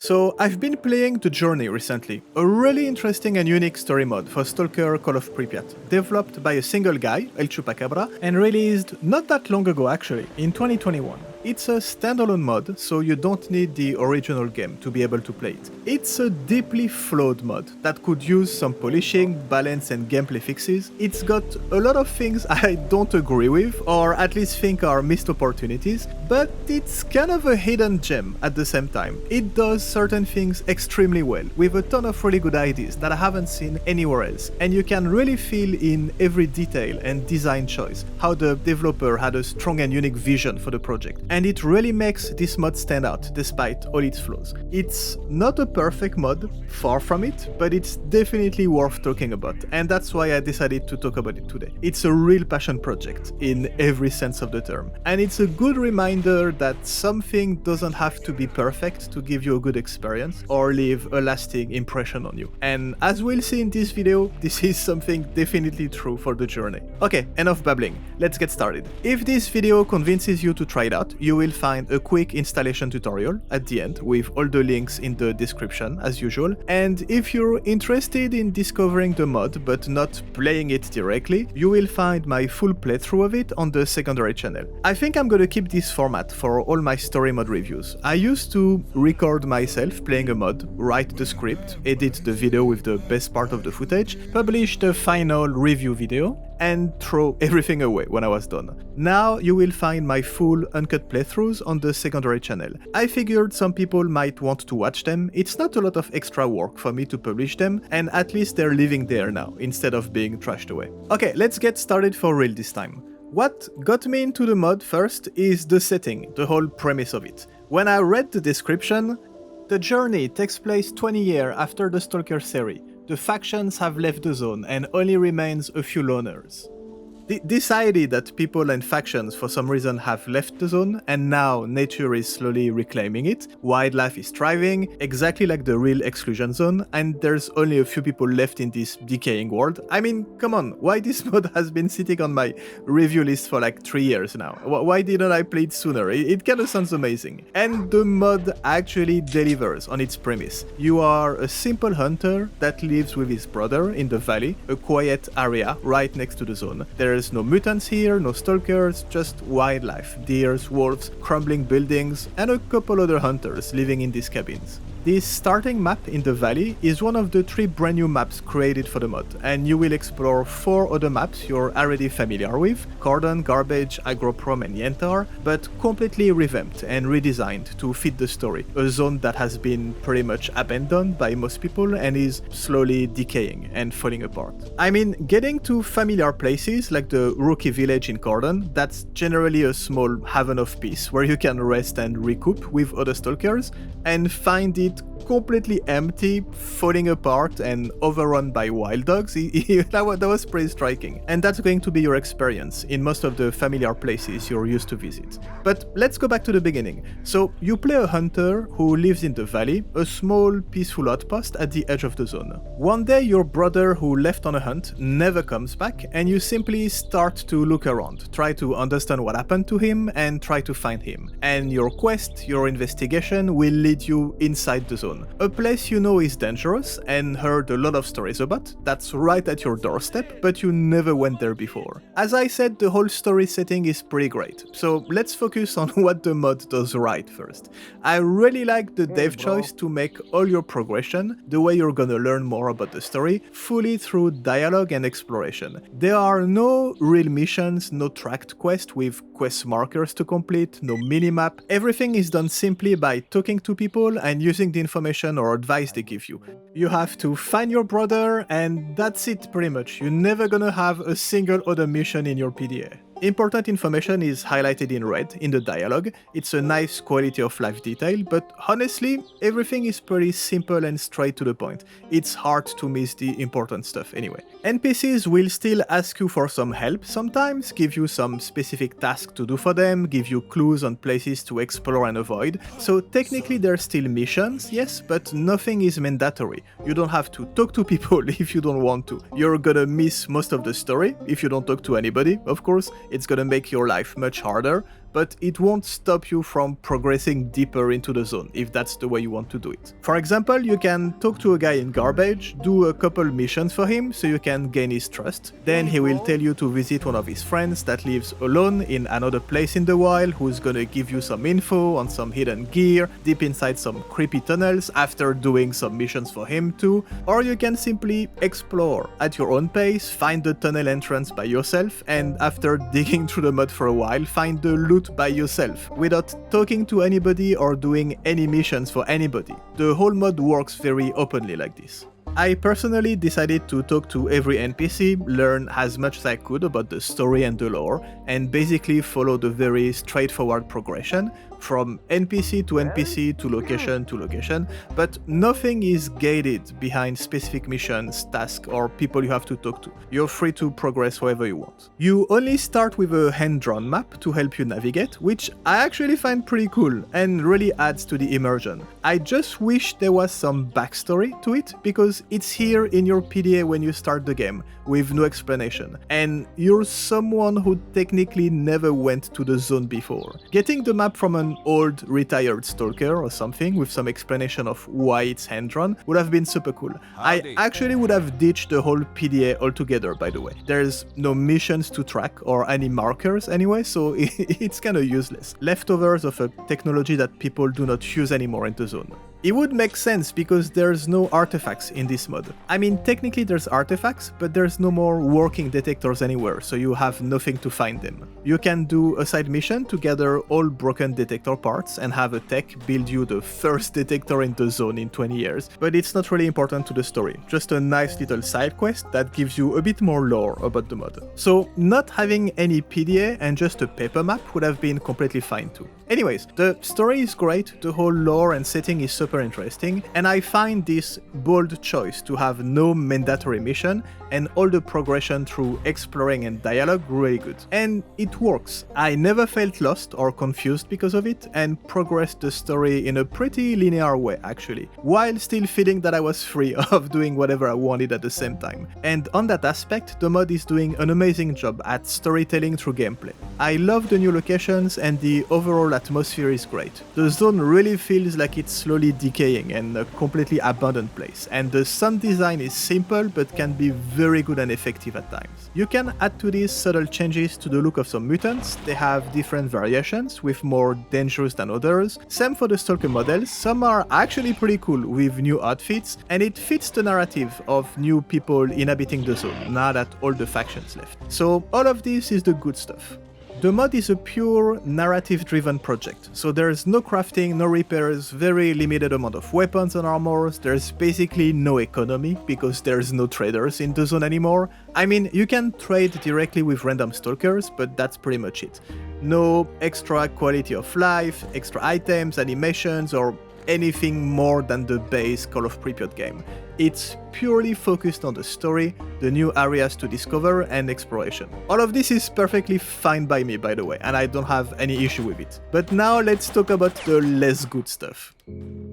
So I've been playing The Journey recently, a really interesting and unique story mode for Stalker Call of Pripyat, developed by a single guy, El Chupacabra, and released not that long ago actually, in 2021. It's a standalone mod, so you don't need the original game to be able to play it. It's a deeply flawed mod that could use some polishing, balance and gameplay fixes. It's got a lot of things I don't agree with, or at least think are missed opportunities, but it's kind of a hidden gem at the same time. It does certain things extremely well, with a ton of really good ideas that I haven't seen anywhere else, and you can really feel in every detail and design choice how the developer had a strong and unique vision for the project. And it really makes this mod stand out despite all its flaws. It's not a perfect mod, far from it, but it's definitely worth talking about, and that's why I decided to talk about it today. It's a real passion project in every sense of the term, and it's a good reminder that something doesn't have to be perfect to give you a good experience or leave a lasting impression on you. And as we'll see in this video, this is something definitely true for The Journey. Okay, enough babbling, let's get started. If this video convinces you to try it out, you will find a quick installation tutorial at the end with all the links in the description as usual. And if you're interested in discovering the mod but not playing it directly, you will find my full playthrough of it on the secondary channel. I think I'm gonna keep this format for all my story mod reviews. I used to record myself playing a mod, write the script, edit the video with the best part of the footage, publish the final review video, and throw everything away when I was done. Now you will find my full uncut playthroughs on the secondary channel. I figured some people might want to watch them. It's not a lot of extra work for me to publish them, and at least they're living there now, instead of being trashed away. Okay, let's get started for real this time. What got me into the mod first is the setting, the whole premise of it. When I read the description, The Journey takes place 20 years after the Stalker series. The factions have left the zone and only remains a few loners. This idea that people and factions for some reason have left the zone and now nature is slowly reclaiming it, wildlife is thriving, exactly like the real exclusion zone, and there's only a few people left in this decaying world. I mean, come on, why this mod has been sitting on my review list for like 3 years now? Why didn't I play it sooner? It kinda sounds amazing. And the mod actually delivers on its premise. You are a simple hunter that lives with his brother in the valley, a quiet area right next to the zone. There's no mutants here, no stalkers, just wildlife, deers, wolves, crumbling buildings, and a couple other hunters living in these cabins. This starting map in the valley is one of the 3 brand new maps created for the mod, and you will explore 4 other maps you're already familiar with, Cordon, Garbage, Agroprom and Yentar, but completely revamped and redesigned to fit the story, a zone that has been pretty much abandoned by most people and is slowly decaying and falling apart. I mean, getting to familiar places like the Rookie Village in Cordon, that's generally a small haven of peace where you can rest and recoup with other stalkers, and find it completely empty, falling apart and overrun by wild dogs. That was pretty striking. And that's going to be your experience in most of the familiar places you're used to visit. But let's go back to the beginning. So you play a hunter who lives in the valley, a small peaceful outpost at the edge of the zone. One day your brother who left on a hunt never comes back, and you simply start to look around, try to understand what happened to him and try to find him. And your quest, your investigation will lead you inside the zone. A place you know is dangerous and heard a lot of stories about, that's right at your doorstep, but you never went there before. As I said, the whole story setting is pretty great, so let's focus on what the mod does right first. I really like the dev choice to make all your progression, the way you're gonna learn more about the story, fully through dialogue and exploration. There are no real missions, no tracked quests with quest markers to complete, no minimap. Everything is done simply by talking to people and using the information or advice they give you. You have to find your brother, and that's it pretty much. You're never gonna have a single other mission in your PDA. Important information is highlighted in red in the dialogue. It's a nice quality of life detail, but honestly, everything is pretty simple and straight to the point. It's hard to miss the important stuff anyway. NPCs will still ask you for some help sometimes, give you some specific task to do for them, give you clues on places to explore and avoid. So technically they're still missions, yes, but nothing is mandatory. You don't have to talk to people if you don't want to. You're gonna miss most of the story if you don't talk to anybody, of course. It's gonna make your life much harder, but it won't stop you from progressing deeper into the zone if that's the way you want to do it. For example, you can talk to a guy in garbage, do a couple missions for him so you can gain his trust, then he will tell you to visit one of his friends that lives alone in another place in the wild, who's gonna give you some info on some hidden gear deep inside some creepy tunnels after doing some missions for him too, or you can simply explore at your own pace, find the tunnel entrance by yourself, and after digging through the mud for a while, find the loot by yourself, without talking to anybody or doing any missions for anybody. The whole mod works very openly like this. I personally decided to talk to every NPC, learn as much as I could about the story and the lore, and basically follow the very straightforward progression, from NPC to NPC to location, but nothing is gated behind specific missions, tasks, or people you have to talk to. You're free to progress however you want. You only start with a hand-drawn map to help you navigate, which I actually find pretty cool and really adds to the immersion. I just wish there was some backstory to it, because it's here in your PDA when you start the game, with no explanation, and you're someone who technically never went to the zone before. Getting the map from an old retired stalker or something with some explanation of why it's hand-drawn would have been super cool. I actually would have ditched the whole PDA altogether, by the way. There's no missions to track or any markers anyway, so it's kinda useless. Leftovers of a technology that people do not use anymore in the zone. It would make sense because there's no artifacts in this mod. I mean, technically there's artifacts, but there's no more working detectors anywhere, so you have nothing to find them. You can do a side mission to gather all broken detector parts and have a tech build you the first detector in the zone in 20 years, but it's not really important to the story, just a nice little side quest that gives you a bit more lore about the mod. So not having any PDA and just a paper map would have been completely fine too. Anyways, the story is great, the whole lore and setting is super interesting, and I find this bold choice to have no mandatory mission and all the progression through exploring and dialogue really good. And it works. I never felt lost or confused because of it, and progressed the story in a pretty linear way actually, while still feeling that I was free of doing whatever I wanted at the same time. And on that aspect, the mod is doing an amazing job at storytelling through gameplay. I love the new locations and the overall atmosphere is great. The zone really feels like it's slowly decaying and a completely abandoned place, and the sound design is simple but can be very good and effective at times. You can add to these subtle changes to the look of some mutants. They have different variations, with more dangerous than others. Same for the Stalker models, some are actually pretty cool with new outfits, and it fits the narrative of new people inhabiting the zone, now that all the factions left. So all of this is the good stuff. The mod is a pure narrative-driven project, so there's no crafting, no repairs, very limited amount of weapons and armors, there's basically no economy because there's no traders in the zone anymore. I mean, you can trade directly with random stalkers, but that's pretty much it. No extra quality of life, extra items, animations, or anything more than the base Call of Pripyat game. It's purely focused on the story, the new areas to discover, and exploration. All of this is perfectly fine by me, by the way, and I don't have any issue with it. But now let's talk about the less good stuff.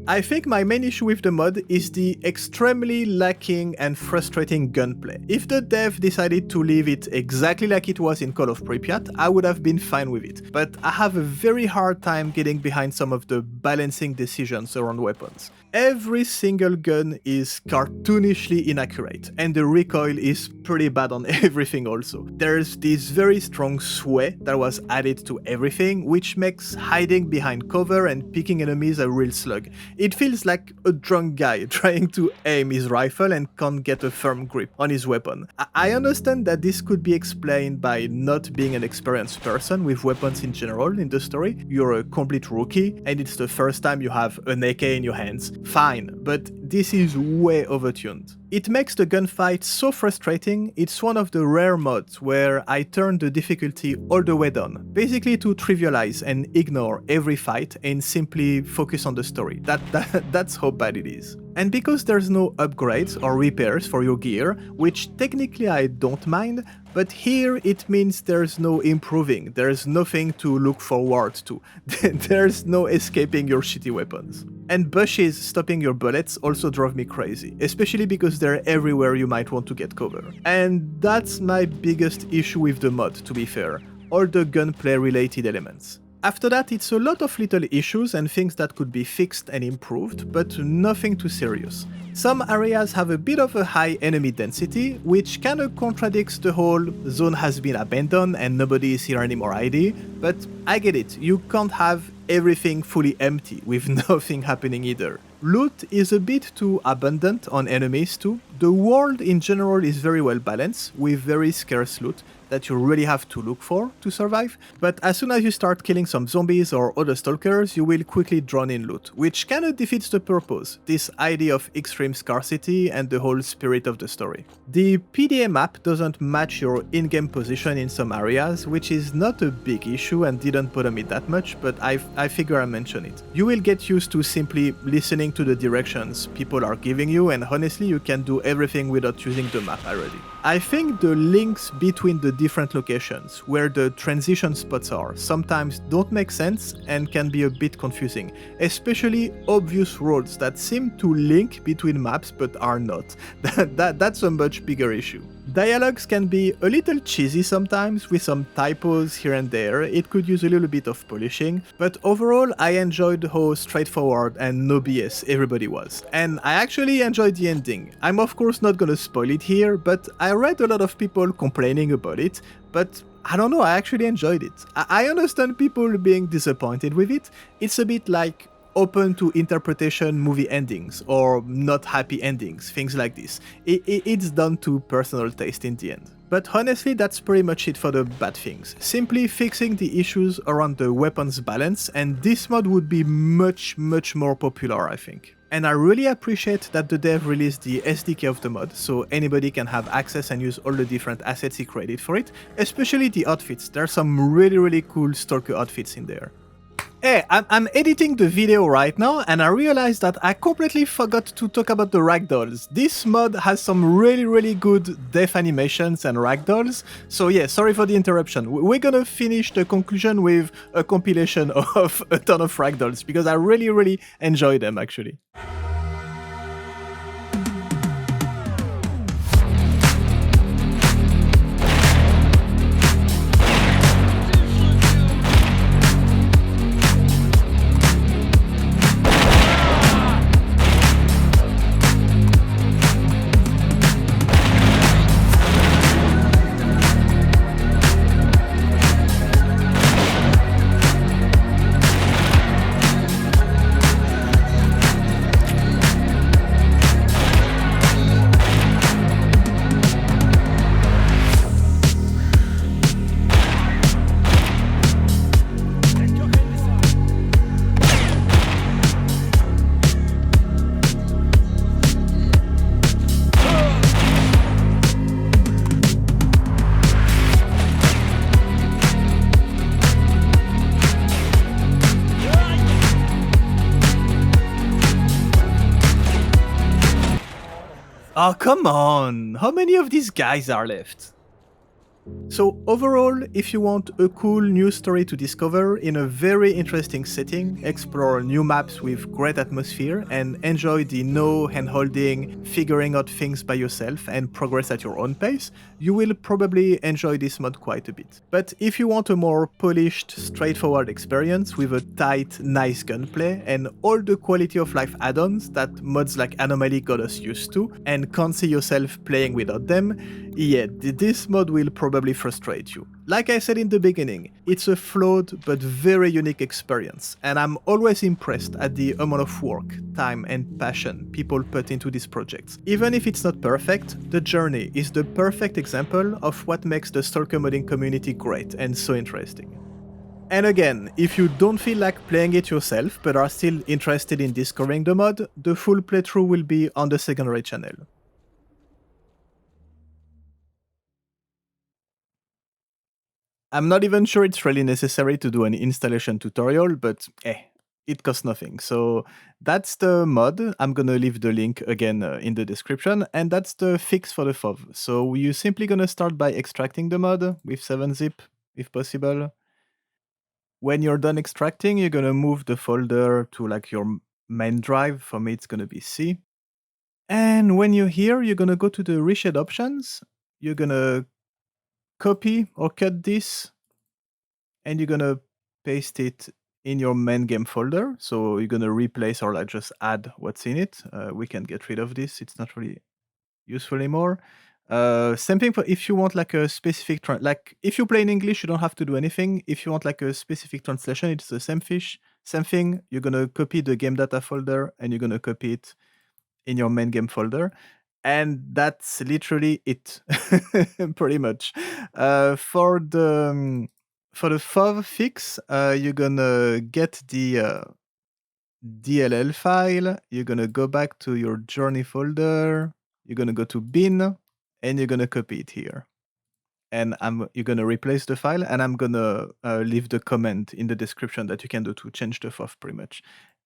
I think my main issue with the mod is the extremely lacking and frustrating gunplay. If the dev decided to leave it exactly like it was in Call of Pripyat, I would have been fine with it, but I have a very hard time getting behind some of the balancing decisions around weapons. Every single gun is cartoonishly inaccurate, and the recoil is pretty bad on everything also. There's this very strong sway that was added to everything, which makes hiding behind cover and picking enemies a real slug. It feels like a drunk guy trying to aim his rifle and can't get a firm grip on his weapon. I understand that this could be explained by not being an experienced person with weapons in general in the story. You're a complete rookie, and it's the first time you have an AK in your hands. Fine, but this is way overtuned. It makes the gunfight so frustrating. It's one of the rare mods where I turn the difficulty all the way down, basically to trivialize and ignore every fight and simply focus on the story. That's how bad it is. And because there's no upgrades or repairs for your gear, which technically I don't mind, but here it means there's no improving, there's nothing to look forward to, there's no escaping your shitty weapons. And bushes stopping your bullets also drove me crazy, especially because they're everywhere you might want to get cover. And that's my biggest issue with the mod, to be fair, all the gunplay related elements. After that, it's a lot of little issues and things that could be fixed and improved, but nothing too serious. Some areas have a bit of a high enemy density, which kinda contradicts the whole zone has been abandoned and nobody is here anymore idea, but I get it, you can't have everything fully empty with nothing happening either. Loot is a bit too abundant on enemies too. The world in general is very well balanced, with very scarce loot that you really have to look for to survive, but as soon as you start killing some zombies or other stalkers, you will quickly drown in loot, which kinda defeats the purpose, this idea of extreme scarcity and the whole spirit of the story. The PDA map doesn't match your in-game position in some areas, which is not a big issue and didn't bother me that much, but I figure I mention it. You will get used to simply listening to the directions people are giving you, and honestly you can do everything without using the map already. I think the links between the different locations, where the transition spots are, sometimes don't make sense and can be a bit confusing, especially obvious roads that seem to link between maps but are not. That's a much bigger issue. Dialogues can be a little cheesy sometimes, with some typos here and there. It could use a little bit of polishing, but overall I enjoyed how straightforward and no BS everybody was. And I actually enjoyed the ending. I'm of course not gonna spoil it here, but I read a lot of people complaining about it, but I don't know, I actually enjoyed it. I understand people being disappointed with it. It's a bit like open to interpretation movie endings or not happy endings, things like this. It's done to personal taste in the end. But honestly, that's pretty much it for the bad things. Simply fixing the issues around the weapons balance, and this mod would be much more popular, I think. And I really appreciate that the dev released the SDK of the mod, so anybody can have access and use all the different assets he created for it, especially the outfits. There's some really cool Stalker outfits in there. Hey, I'm editing the video right now and I realized that I completely forgot to talk about the ragdolls. This mod has some really good death animations and ragdolls, so yeah, sorry for the interruption. We're gonna finish the conclusion with a compilation of a ton of ragdolls, because I really enjoy them actually. Oh, come on! How many of these guys are left? So overall, if you want a cool new story to discover in a very interesting setting, explore new maps with great atmosphere, and enjoy the no hand-holding, figuring out things by yourself and progress at your own pace, you will probably enjoy this mod quite a bit. But if you want a more polished, straightforward experience with a tight, nice gunplay and all the quality of life add-ons that mods like Anomaly got us used to, and can't see yourself playing without them, yeah, this mod will probably frustrate you. Like I said in the beginning, it's a flawed but very unique experience, and I'm always impressed at the amount of work, time and passion people put into these projects. Even if it's not perfect, the journey is the perfect example of what makes the Stalker modding community great and so interesting. And again, if you don't feel like playing it yourself but are still interested in discovering the mod, the full playthrough will be on the secondary channel. I'm not even sure it's really necessary to do an installation tutorial, but it costs nothing. So that's the mod. I'm gonna leave the link again in the description, and that's the fix for the Fov. So you're simply gonna start by extracting the mod with 7-zip, if possible. When you're done extracting, you're gonna move the folder to like your main drive. For me, it's gonna be C. And when you're here, you're gonna go to the reshared options. You're gonna copy or cut this, and you're gonna paste it in your main game folder. So you're gonna replace or like just add what's in it. We can get rid of this. It's not really useful anymore. Same thing for if you want like a specific like if you play in English, you don't have to do anything. If you want like a specific translation, it's the same thing. You're gonna copy the game data folder and you're gonna copy it in your main game folder. And that's literally it, pretty much. For the Fov Fix, you're gonna get the DLL file. You're gonna go back to your journey folder. You're gonna go to bin, and you're gonna copy it here. And you're gonna replace the file, and I'm gonna leave the comment in the description that you can do to change the Fov pretty much.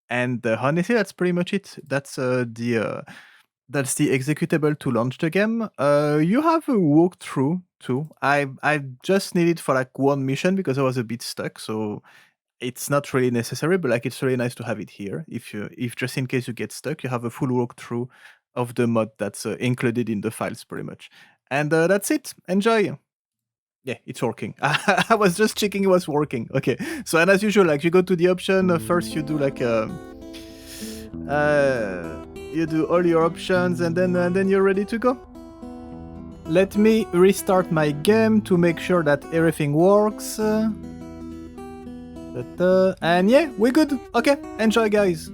And honestly, that's pretty much it. That's the executable to launch the game. You have a walkthrough too. I just need it for like one mission because I was a bit stuck, so it's not really necessary, but like it's really nice to have it here. If just in case you get stuck, you have a full walkthrough of the mod that's included in the files pretty much. And that's it. Enjoy. Yeah, it's working. I was just checking it was working. Okay. So and as usual, like you go to the option, first you do like you do all your options and then you're ready to go. Let me restart my game to make sure that everything works. And yeah, we're good. Okay, enjoy guys.